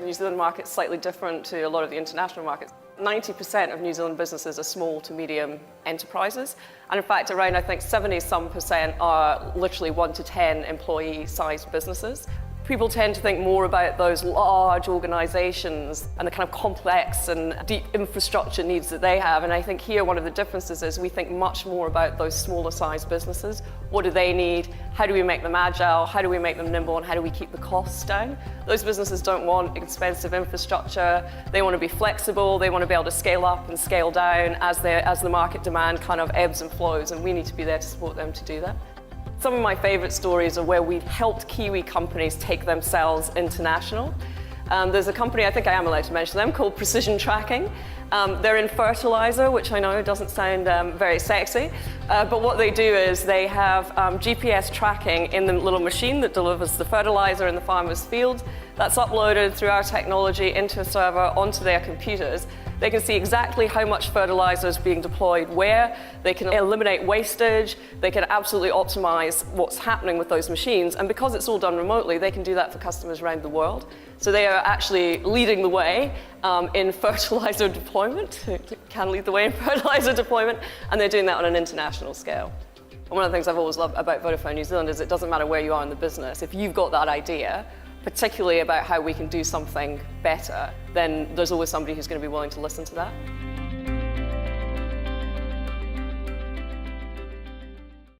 New Zealand market is slightly different to a lot of the international markets. 90% of New Zealand businesses are small to medium enterprises. And in fact, around, I think, 70-some% are literally 1 to 10 employee-sized businesses. People tend to think more about those large organizations and the kind of complex and deep infrastructure needs that they have. And I think here one of the differences is we think much more about those smaller sized businesses. What do they need? How do we make them agile? How do we make them nimble? And how do we keep the costs down? Those businesses don't want expensive infrastructure. They want to be flexible. They want to be able to scale up and scale down as the market demand kind of ebbs and flows. And we need to be there to support them to do that. Some of my favorite stories are where we've helped Kiwi companies take themselves international. There's a company, I think I am allowed to mention them, called Precision Tracking. They're in fertilizer, which I know doesn't sound very sexy, but what they do is they have GPS tracking in the little machine that delivers the fertilizer in the farmer's field. That's uploaded through our technology into a server onto their computers. They can see exactly how much fertilizer is being deployed where. They can eliminate wastage. They can absolutely optimize what's happening with those machines. And because it's all done remotely, they can do that for customers around the world. So they are actually leading the way in fertilizer deployment. Can lead the way in fertilizer deployment. And they're doing that on an international scale. And one of the things I've always loved about Vodafone New Zealand is it doesn't matter where you are in the business. If you've got that idea, particularly about how we can do something better, then there's always somebody who's going to be willing to listen to that.